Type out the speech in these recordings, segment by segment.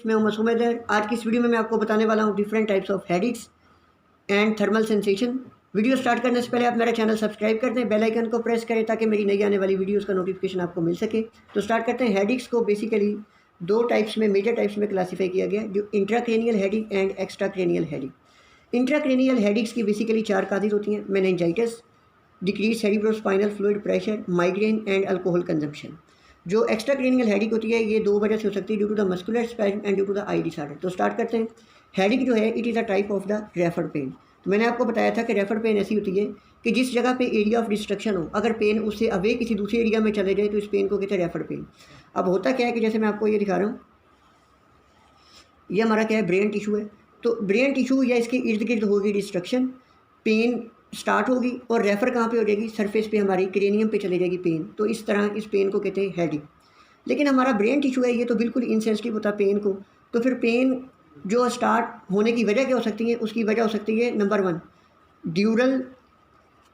मैं हूं मसूम हैदर। आज की इस वीडियो में मैं आपको बताने वाला हूं different types of headaches and thermal sensation. Video start करने से पहले आप मेरा चैनल सब्सक्राइब कर दें, बेल आइकन को प्रेस करें ताकि मेरी नई आने वाली वीडियोस का नोटिफिकेशन आपको मिल सके। तो स्टार्ट करते हैं। हेडेक्स को बेसिकली दो टाइप्स में, मेजर टाइप्स में क्लासीफाई किया गया, जो intracranial headache and extracranial headache. Intracranial headaches की बेसिकली चार काजेज होती हैं: meningitis, decrease cerebrospinal fluid pressure, migraine and alcohol consumption. जो एक्स्ट्रा क्रेनियल हेडेक होती है ये दो वजह से हो सकती है, due to the muscular spasm and due to the eye disorder. तो स्टार्ट करते हैं। हेडेक जो है it is a type of the referred pain. तो मैंने आपको बताया था कि रेफर्ड पेन ऐसी होती है कि जिस जगह पे एरिया ऑफ डिस्ट्रक्शन हो, अगर पेन उससे अवे किसी दूसरे एरिया में चले जाए तो इस पेन को कहते हैं रेफर्ड पेन। अब होता क्या है कि जैसे मैं आपको ये दिखा रहा हूँ, ये हमारा क्या है, ब्रेन टिशू है। तो ब्रेन टिशू या इसके इर्द गिर्द होगी डिस्ट्रक्शन, पेन स्टार्ट होगी और रेफर कहाँ पे हो जाएगी, सरफेस पे, हमारी क्रेनियम पे चली जाएगी पेन। तो इस तरह इस पेन को कहते हैं हेडेक। लेकिन हमारा ब्रेन टिशू है ये तो बिल्कुल इनसेंसिटिव होता है पेन को। तो फिर पेन जो स्टार्ट होने की वजह क्या हो सकती है, उसकी वजह हो सकती है नंबर 1 ड्यूरल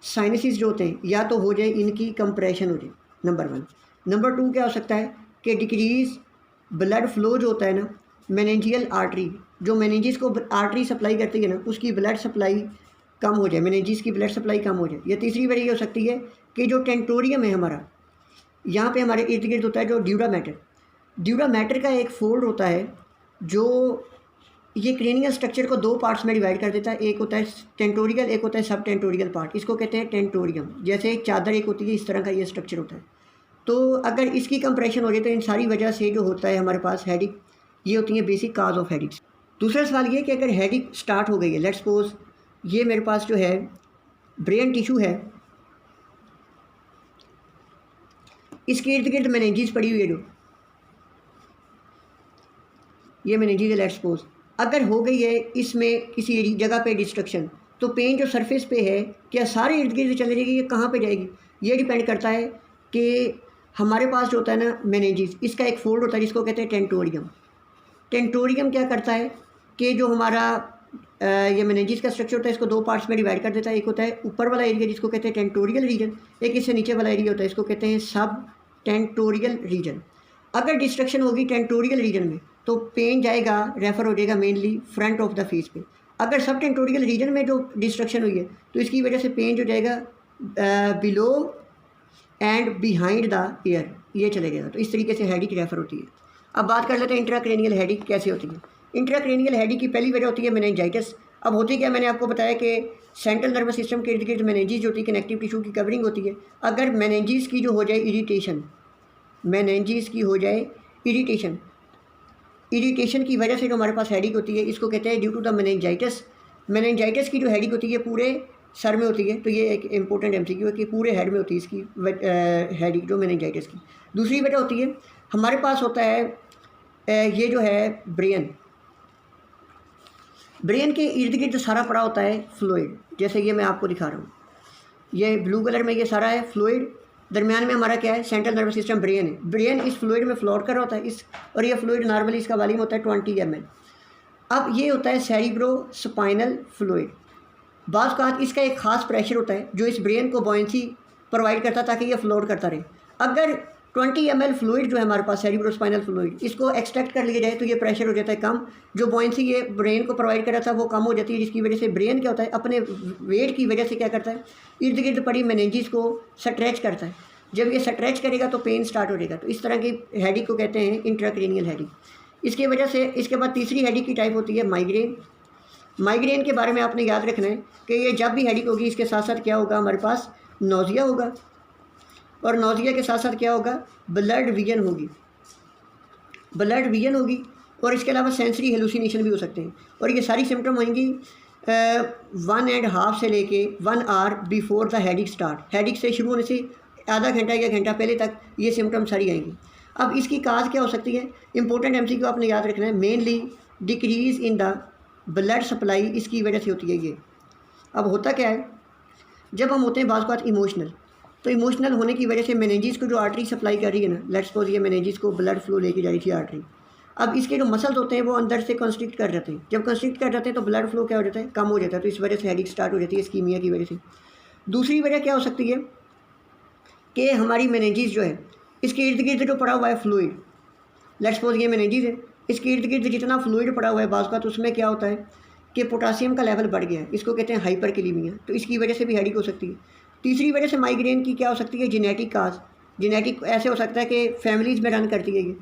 साइनसिस जो होते हैं, या तो हो जाए इनकी कंप्रेशन हो जाए, नंबर 1। नंबर 2 क्या हो सकता है कि डिक्रीज ब्लड फ्लो जो होता है ना, मेनिंजियल आर्टरी, जो मेनिंजिस को आर्टरी सप्लाई करती है ना, उसकी ब्लड सप्लाई कम हो जाए, मेनिंजिस की ब्लड सप्लाई कम हो जाए। या तीसरी वजह ये हो सकती है कि जो टेंटोरियम है हमारा, यहाँ पे हमारे इर्द गिर्द होता है जो ड्यूरा मैटर। ड्यूरा मैटर का एक फोल्ड होता है जो ये क्रेनियल स्ट्रक्चर को दो पार्ट्स में डिवाइड कर देता है। एक होता है टेंटोरियल, एक होता है सब टेंटोरियल पार्ट। इसको कहते हैं टेंटोरियम। जैसे एक चादर एक होती है, इस तरह का ये स्ट्रक्चर होता है। तो अगर इसकी कंप्रेशन हो जाए तो इन सारी वजह से जो होता है हमारे पास हेडेक, ये होती है बेसिक काज ऑफ हेडेक्स। दूसरा सवाल ये कि अगर हेडेक स्टार्ट हो गई है, लेट्स सपोज ये मेरे पास जो है ब्रेन टिशू है, इसके इर्द गिर्द मेनिंजिस पड़ी हुई है, जो ये मेनिंजिस है, लेट्स सपोज अगर हो गई है इसमें किसी जगह पे डिस्ट्रक्शन, तो पेन जो सरफेस पे है क्या सारे इर्द गिर्द चले जाएगी, ये कहाँ पे जाएगी, ये डिपेंड करता है कि हमारे पास जो होता है ना मेनिंजिस, इसका एक फोल्ड होता है जिसको कहते हैं टेंटोरियम। टेंटोरियम क्या करता है कि जो हमारा ये मेनिंजिस का स्ट्रक्चर होता है, इसको दो पार्ट्स में डिवाइड कर देता है। एक होता है ऊपर वाला एरिया जिसको कहते हैं टेंटोरियल रीजन, एक इससे नीचे वाला एरिया होता है, इसको कहते हैं सब टेंटोरियल रीजन। अगर डिस्ट्रक्शन होगी टेंटोरियल रीजन में तो पेन जाएगा, रेफर हो जाएगा mainly front of the face पे। अगर सब टेंटोरियल रीजन में जो डिस्ट्रक्शन हुई है तो इसकी वजह से पेन जो जाएगा below and behind the year, ये चले जाएगा। तो इस तरीके से हेडेक रेफर होती है। अब बात कर लेते हैं इंट्राक्रेनियल हेडेक कैसे होती है। इंट्राक्रेनियल हेडेक की पहली वजह होती है मेनिंजाइटिस। अब होती क्या, मैंने आपको बताया कि सेंट्रल नर्वस सिस्टम के इर्द गिर्द मेनिंजिस जो होती है, कनेक्टिव टिश्यू की कवरिंग होती है। अगर मेनिंजिस की जो हो जाए इरिटेशन, मेनिंजिस की हो जाए इरिटेशन, इरिटेशन की वजह से जो हमारे पास हेडेक होती है, इसको कहते हैं due to the meningitis. Meningitis की जो हेडेक होती है पूरे सर में होती है। तो ये एक इंपॉर्टेंट एमसीक्यू है कि पूरे हेड में होती है इसकी हेडेक जो मेनिंजाइटिस की। दूसरी वजह होती है हमारे पास होता है ये जो है ब्रेन, ब्रेन के इर्द गिर्द सारा पड़ा होता है फ्लूइड। जैसे ये मैं आपको दिखा रहा हूँ, ये ब्लू कलर में ये सारा है फ्लूइड। दरमियान में हमारा क्या है, सेंट्रल नर्वस सिस्टम, ब्रेन है। ब्रेन इस फ्लूइड में फ्लोट कर रहा होता है इस, और ये फ्लूइड नॉर्मली इसका वॉल्यूम होता है 20 ml। अब ये होता है सेरिब्रोस्पाइनल फ्लूइड। बाज़ औक़ात इसका एक ख़ास प्रेशर होता है जो इस ब्रेन को बॉयंसी प्रोवाइड करता है ताकि ये फ्लोट करता रहे। अगर 20 ml फ्लूइड जो है हमारे पास सेरिब्रोस्पाइनल फ्लूइड, इसको एक्सट्रैक्ट कर लिया जाए तो ये प्रेशर हो जाता है कम, जो बॉयंसी ये ब्रेन को प्रोवाइड कर रहा था वो कम हो जाती है, जिसकी वजह से ब्रेन क्या होता है अपने वेट की वजह से क्या करता है, इर्द गिर्द पड़ी मेनिंजिस को स्ट्रेच करता है। जब ये स्ट्रेच करेगा तो पेन स्टार्ट हो जाएगा। तो इस तरह की हेडेक को कहते हैं इंट्राक्रेनियल हेडेक। इसकी वजह से इसके बाद तीसरी हेडेक की टाइप होती है माइग्रेन। माइग्रेन के बारे में आपने याद रखना है कि ये जब भी हेडेक होगी इसके साथ साथ क्या होगा, हमारे पास नोज़िया होगा, और नोज़िया के साथ साथ क्या होगा, ब्लड विजन होगी, ब्लड विजन होगी, और इसके अलावा सेंसरी हेलुसिनेशन भी हो सकते हैं। और ये सारी सिम्टम होंगी 1.5 से लेके 1 hour before the headache start. Headache से शुरू होने से आधा घंटा या घंटा पहले तक ये सिम्टम सारी आएंगी। अब इसकी काज क्या हो सकती है, इंपॉर्टेंट एमसीक्यू आपने याद रखना है, mainly decrease in the blood supply इसकी वजह से होती है ये। अब होता क्या है, जब हम होते हैं बाज़ औक़ात इमोशनल, तो इमोशनल होने की वजह से मेनिंजिस को जो आर्टरी सप्लाई कर रही है ना, लेट्स सपोज ये मेनिंजिस को ब्लड फ्लो लेके जा रही थी आर्टरी, अब इसके जो मसल्स होते हैं वो अंदर से कंस्ट्रिक्ट कर जाते हैं। जब कंस्ट्रिक्ट कर जाते हैं तो ब्लड फ्लो क्या हो जाता है, कम हो जाता है। तो इस वजह से हेडेक स्टार्ट हो जाती है इस्कीमिया की वजह से। दूसरी वजह क्या हो सकती है कि हमारी मेनिंजिस जो है इसके इर्द गिर्द जो पड़ा हुआ है फ्लूइड, लेट्स सपोज ये मेनिंजिस है, इसके इर्द गिर्द जितना फ्लूइड पड़ा हुआ है बाज़ का, तो उसमें क्या होता है कि पोटासियम का लेवल बढ़ गया है, इसको कहते हैं हाइपरकैलेमिया, तो इसकी वजह से भी हेडेक हो सकती है। तीसरी वजह से माइग्रेन की क्या हो सकती है, जेनेटिक काज। जेनेटिक ऐसे हो सकता है कि फैमिलीज़ में रन करती है ये,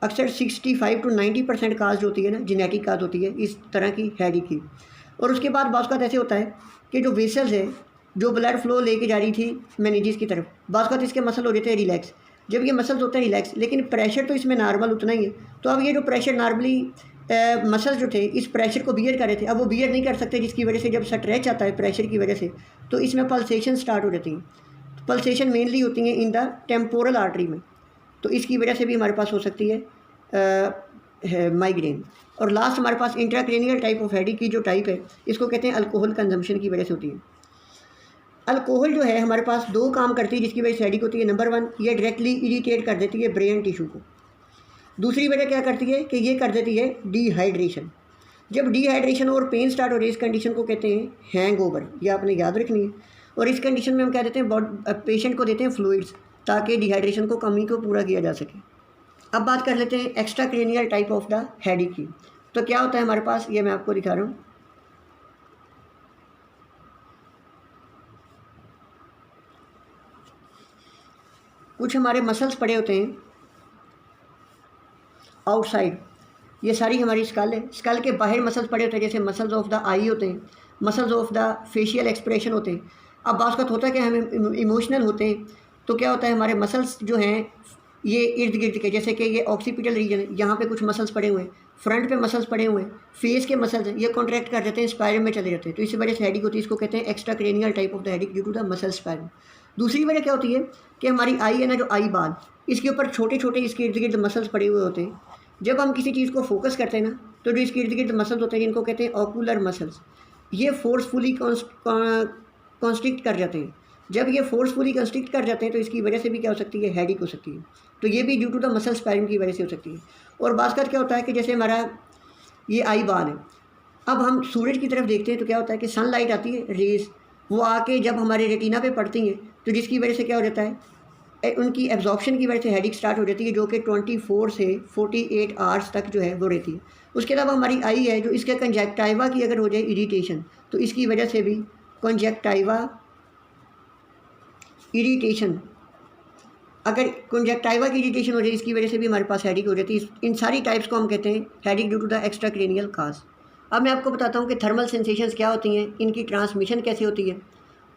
अक्सर 65 to 90% काज जो होती है ना, जेनेटिक काज होती है इस तरह की हेडेक की। और उसके बाद बाज़ का ऐसे होता है कि जो वेसल्स है, जो ब्लड फ्लो लेके जा रही थी मेनिंजेस की तरफ, बाज़ का इसके मसल हो जाते हैं रिलैक्स। जब ये मसल्स होते हैं रिलैक्स, लेकिन प्रेशर तो इसमें नॉर्मल उतना ही है, तो अब ये जो प्रेशर नॉर्मली मसल्स जो थे इस प्रेशर को बियर कर रहे थे, अब वो बियर नहीं कर सकते, जिसकी वजह से जब स्ट्रेच आता है प्रेशर की वजह से, तो इसमें पल्सेशन स्टार्ट हो जाती हैं। पल्सेशन मेनली होती हैं इन द टेम्पोरल आर्टरी में, तो इसकी वजह से भी हमारे पास हो सकती है माइग्रेन। और लास्ट हमारे पास इंट्राक्रेनियल टाइप ऑफ हेडेक की जो टाइप है, इसको कहते हैं अल्कोहल कंजम्पशन की वजह से होती है। अल्कोहल जो है हमारे पास दो काम करती है जिसकी वजह से हेडेक होती है। नंबर 1, ये डायरेक्टली इरिटेट कर देती है ब्रेन टिश्यू को। दूसरी वजह क्या करती है कि ये कर देती है डिहाइड्रेशन। जब डिहाइड्रेशन और पेन स्टार्ट हो रही है, इस कंडीशन को कहते हैं हैंगओवर, ये आपने याद रखनी है। और इस कंडीशन में हम क्या देते हैं, पेशेंट को देते हैं फ्लूइड्स, ताकि डिहाइड्रेशन को कमी को पूरा किया जा सके। अब बात कर लेते हैं extracranial type of the headache की। तो क्या होता है हमारे पास, ये मैं आपको दिखा रहा हूँ। कुछ हमारे मसल्स पड़े होते हैं आउटसाइड, ये सारी हमारी स्कल है। स्कल के बाहर मसल्स पड़े होते हैं, जैसे मसल्स ऑफ द आई होते हैं, muscles of the facial expression होते हैं। अब बात का होता है कि हम इमोशनल होते हैं, तो क्या होता है हमारे मसल्स जो हैं ये इर्द गिर्द के, जैसे कि ये ऑक्सीपिटल रीजन है, यहाँ पे कुछ मसल्स पड़े हुए हैं, फ्रंट पे मसल्स पड़े हुए हैं, फेस के मसल्स हैं, ये कॉन्ट्रैक्ट कर देते हैं, स्पायरम में चले जाते हैं, तो इसी वजह से हेडेक होती है। इसको कहते हैं extracranial type of the headache due to the muscle spasm. दूसरी वजह क्या होती है कि हमारी आई है ना, जो आई बाल, इसके ऊपर छोटे छोटे इसके इर्द गिर्द मसल्स पड़े हुए होते हैं। जब हम किसी चीज़ को फोकस करते हैं ना, तो जो इसके इर्द गिर्द मसल्स होते हैं, जिनको कहते हैं ऑकुलर मसल्स, ये फोर्सफुली कॉन्स्ट्रिक्ट कर जाते हैं। जब ये फोर्सफुली कंस्ट्रिक्ट कर जाते हैं, तो इसकी वजह से भी क्या हो सकती है, हेडेक हो सकती है। तो ये भी due to the muscle spasm की वजह से हो सकती है। और बाज़ क्या होता है कि जैसे हमारा ये आई बाल है, अब हम सूरज की तरफ देखते हैं, तो क्या होता है कि सनलाइट आती है, रेज़ वो आके जब हमारे रेटिना पे पड़ती हैं, तो जिसकी वजह से क्या हो जाता है, उनकी एब्जॉर्प्शन की वजह से हेडेक स्टार्ट हो जाती है, जो कि 24 से 48 आवर्स तक जो है वो रहती है। उसके अलावा हमारी आई है, जो इसके कंजक्टाइवा की अगर हो जाए इरिटेशन, तो इसकी वजह से भी कंजक्टाइवा इरिटेशन, अगर कंजक्टाइवा की इरिटेशन हो जाए, इसकी वजह से भी हमारे पास हेडेक हो जाती है। इन सारी टाइप्स को हम कहते हैं headache due to the extracranial cause. अब मैं आपको बताता हूँ कि थर्मल सेंसेशंस क्या होती हैं, इनकी ट्रांसमिशन कैसे होती है,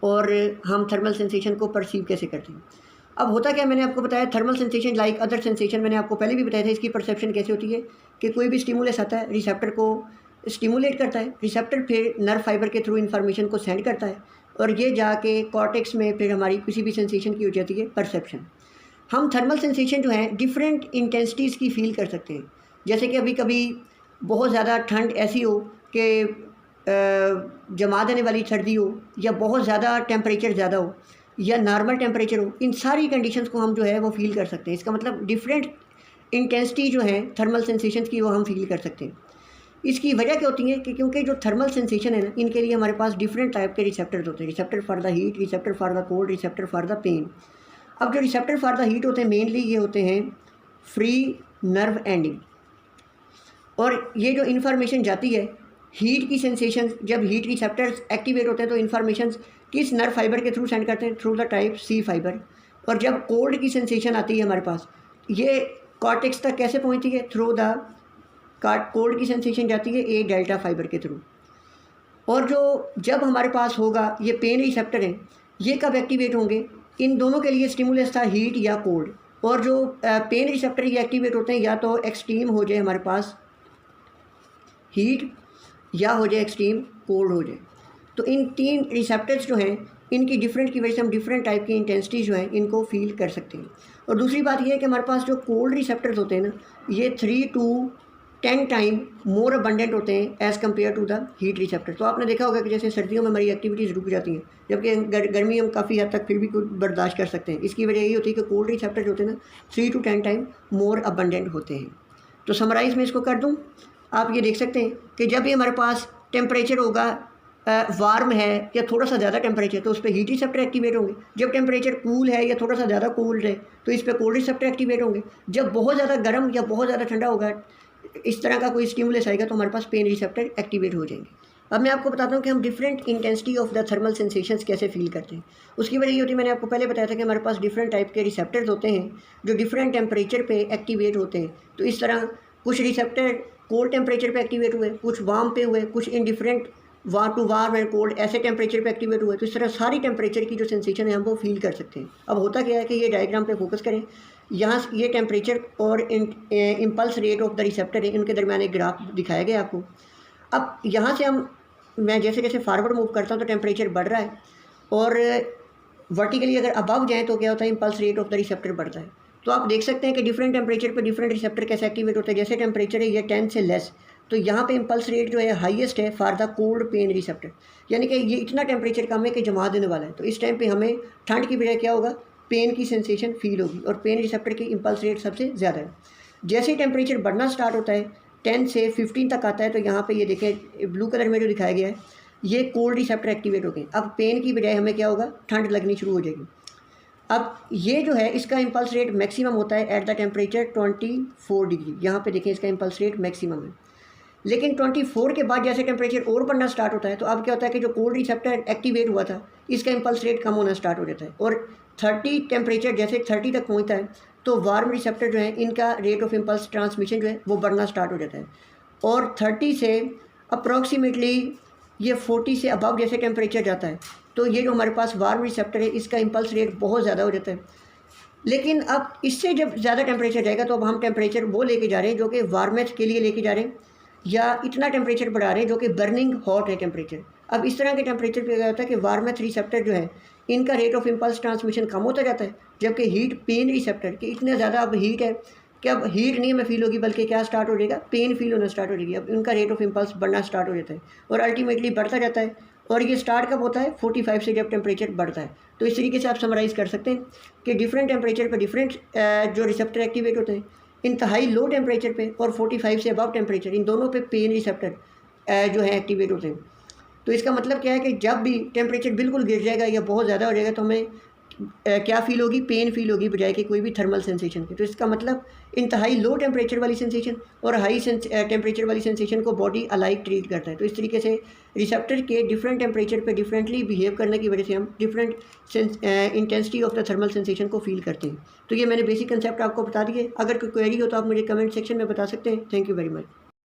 और हम थर्मल सेंसेशन को परसीव कैसे करते हैं। अब होता क्या, मैंने आपको बताया thermal sensation like other sensation, मैंने आपको पहले भी बताया था इसकी परसेप्शन कैसे होती है कि कोई भी स्टिमुलस आता है, रिसेप्टर को स्टिमुलेट करता है, रिसेप्टर फिर नर्व फाइबर के थ्रू इन्फॉर्मेशन को सेंड करता है, और ये जाके कॉर्टेक्स में फिर हमारी किसी भी सेंसेशन की हो जाती है परसेप्शन। हम थर्मल सेंसेशन जो है डिफरेंट इंटेंसिटीज़ की फील कर सकते हैं। जैसे कि अभी कभी बहुत ज़्यादा ठंड ऐसी हो कि जमा देने वाली सर्दी हो, या बहुत ज़्यादा टेम्परेचर ज़्यादा हो, या नॉर्मल टेम्परेचर हो, इन सारी कंडीशंस को हम जो है वो फील कर सकते हैं। इसका मतलब डिफरेंट इंटेंसिटी जो है थर्मल सेंसेशंस की वो हम फील कर सकते हैं। इसकी वजह क्या होती है कि क्योंकि जो थर्मल सेंसेशन है ना, इनके लिए हमारे पास डिफरेंट टाइप के रिसेप्टर्स होते हैं, receptor for the heat, receptor for the cold, receptor for the pain. अब जो रिसेप्टर फॉर द हीट होते हैं मेनली ये होते हैं फ्री नर्व एंडिंग, और ये जो इन्फॉर्मेशन जाती है हीट की सेंसेशन, जब हीट रिसेप्टर्स एक्टिवेट होते हैं तो इन्फॉर्मेशन किस नर्व फाइबर के थ्रू सेंड करते हैं, through the type C fibre. और जब कोल्ड की सेंसेशन आती है हमारे पास, ये कॉर्टेक्स तक कैसे पहुंचती है, थ्रू द कोल्ड की सेंसेशन जाती है ए डेल्टा फाइबर के थ्रू। और जो जब हमारे पास होगा ये पेन रिसेप्टर हैं, ये कब एक्टिवेट होंगे, इन दोनों के लिए स्टिमुलस था हीट या कोल्ड। और जो पेन रिसेप्टर ये एक्टिवेट होते हैं या तो एक्सट्रीम हो जाए हमारे पास हीट, या हो जाए एक्सट्रीम कोल्ड हो जाए। तो इन तीन रिसेप्टर्स जो हैं इनकी डिफरेंट की वजह से हम डिफरेंट टाइप की इंटेंसिटी जो है इनको फील कर सकते हैं। और दूसरी बात यह है कि हमारे पास जो कोल्ड रिसेप्टर्स होते हैं ना, ये 3 to 10 टाइम मोर अबंडेंट होते हैं as compare to the heat receptor. तो आपने देखा होगा कि जैसे सर्दियों में हमारी एक्टिविटीज़ रुक जाती हैं, जबकि गर्मी हम काफ़ी हद तक फिर भी कुछ बर्दाश्त कर सकते हैं। इसकी वजह यही होती है कि कोल्ड रिसेप्टर जो होते हैं ना 3 to 10 टाइम मोर अबंडेंट होते हैं। तो समराइज़ में इसको कर दूँ, आप ये देख सकते हैं कि जब भी हमारे पास टेम्परेचर होगा वार्म है या थोड़ा सा ज़्यादा टेम्परेचर, तो उस पर हीट रिसेप्टर एक्टिवेट होंगे। जब टेम्परेचर कूल है या थोड़ा सा ज़्यादा कूल्ड है, तो इस पर कोल्ड रिसेप्टर एक्टिवेट होंगे। जब बहुत ज़्यादा गर्म या बहुत ज़्यादा ठंडा होगा, इस तरह का कोई स्टिमुलस आएगा तो हमारे पास पेन रिसेप्टर एक्टिवेट हो जाएंगे। अब मैं आपको बताता हूँ कि हम different intensity of the thermal sensations कैसे फील करते हैं। उसकी वजह ये होती है, मैंने आपको पहले बताया था कि हमारे पास डिफरेंट टाइप के रिसेप्टर्स होते हैं जो डिफरेंट टेम्परेचर पे एक्टिवेट होते हैं। तो इस तरह कुछ रिसेप्टर कोल्ड टेम्परेचर पे एक्टिवेट हुए, कुछ वार्म पे हुए, कुछ इन डिफरेंट वार टू वार्म एंड कोल्ड ऐसे टेम्परेचर पे एक्टिवेट हुए। तो इस तरह सारी टेम्परेचर की जो सेंसेशन है हम वो फील कर सकते हैं। अब होता क्या है कि ये डायग्राम पे फोकस करें, यहाँ ये टेम्परेचर और impulse rate of the receptor है, इनके दरमियान एक ग्राफ दिखाया गया आपको। अब यहाँ से मैं जैसे जैसे फारवर्ड मूव करता हूँ तो टेम्परेचर बढ़ रहा है, और वर्टिकली अगर अबव जाए तो क्या होता है, impulse rate of the receptor बढ़ता है। तो आप देख सकते हैं कि डिफरेंट टेम्परेचर पे डिफरेंट रिसेप्टर कैसे एक्टिवेट होते हैं। जैसे टेम्परेचर है ये 10 से लेस, तो यहाँ पे इम्पल्स रेट जो है हाईएस्ट है for the cold pain receptor, यानी कि ये इतना टेम्परेचर कम है कि जमा देने वाला है। तो इस टाइम पे हमें ठंड की बजाय क्या होगा, पेन की सेंसेशन फील होगी, और पेन रिसेप्टर की इम्पल्स रेट सबसे ज़्यादा है। जैसे ही टेम्परेचर बढ़ना स्टार्ट होता है 10 से 15 तक आता है, तो यहाँ पे ये देखें ब्लू कलर में जो दिखाया गया है ये कोल्ड रिसेप्टर एक्टिवेट हो गए। अब पेन की बजाय हमें क्या होगा, ठंड लगनी शुरू हो जाएगी। अब ये जो है इसका इम्पल्स रेट मैक्सिमम होता है एट द टेम्परेचर 24 डिग्री। यहाँ पे देखें इसका इम्पल्स रेट मैक्सिमम है। लेकिन 24 के बाद जैसे टेम्परेचर और बढ़ना स्टार्ट होता है तो अब क्या होता है कि जो कोल्ड रिसेप्टर एक्टिवेट हुआ था इसका इम्पल्स रेट कम होना स्टार्ट हो जाता है, और 30 टेम्परेचर जैसे 30 तक पहुँचता है तो वार्म रिसेप्टर जो है इनका रेट ऑफ इम्पल्स ट्रांसमिशन जो है वो बढ़ना स्टार्ट हो जाता है, और 30 से अप्रॉक्सीमेटली ये 40 से अबव जैसे टेम्परेचर जाता है तो ये जो हमारे पास वार्म रिसेप्टर है इसका इम्पल्स रेट बहुत ज़्यादा हो जाता है। लेकिन अब इससे जब ज़्यादा टेम्परेचर जाएगा तो अब हम टेम्परेचर वो लेके जा रहे हैं जो कि वार्मेथ के लिए लेके जा रहे हैं, या इतना टेम्परेचर बढ़ा रहे हैं जो कि बर्निंग हॉट है टेम्परेचर। अब इस तरह के टेम्परेचर पे क्या होता है कि वार्मेथ रिसेप्टर जो है इनका रेट ऑफ इम्पल्स ट्रांसमिशन कम होता जाता है, जबकि हीट पेन रिसेप्टर कि इतने ज़्यादा अब हीट है कि अब हीट नहीं हमें फील होगी बल्कि क्या स्टार्ट हो जाएगा, पेन फील होना स्टार्ट हो जाएगी। अब इनका रेट ऑफ इम्पल्स बढ़ना स्टार्ट हो जाता है और अल्टीमेटली बढ़ता जाता है, और ये स्टार्ट कब होता है, 45 से जब टेम्परेचर बढ़ता है। तो इस तरीके से आप समराइज़ कर सकते हैं कि डिफरेंट टेम्परेचर पे डिफरेंट जो रिसेप्टर एक्टिवेट होते हैं। इंतहाई लो टेम्परेचर पे और 45 से अबव टेम्परेचर इन दोनों पे पेन रिसेप्टर जो है एक्टिवेट होते हैं। तो इसका मतलब क्या है कि जब भी टेम्परेचर बिल्कुल गिर जाएगा या बहुत ज़्यादा हो जाएगा तो हमें क्या फील होगी, पेन फील होगी बजाय कि कोई भी थर्मल सेंसेशन के। तो इसका मतलब इंतहाई लो टेम्परेचर वाली सेंसेशन और हाई टेम्परेचर वाली सेंसेशन को बॉडी अलाइक ट्रीट करता है। तो इस तरीके से रिसेप्टर के डिफरेंट टेम्परेचर पे डिफरेंटली बिहेव करने की वजह से हम different intensity of the thermal sensation को फील करते हैं। तो ये मैंने बेसिक कंसेप्ट आपको बता दिए। अगर कोई क्वेरी हो तो आप मुझे कमेंट सेक्शन में बता सकते हैं। Thank you very much.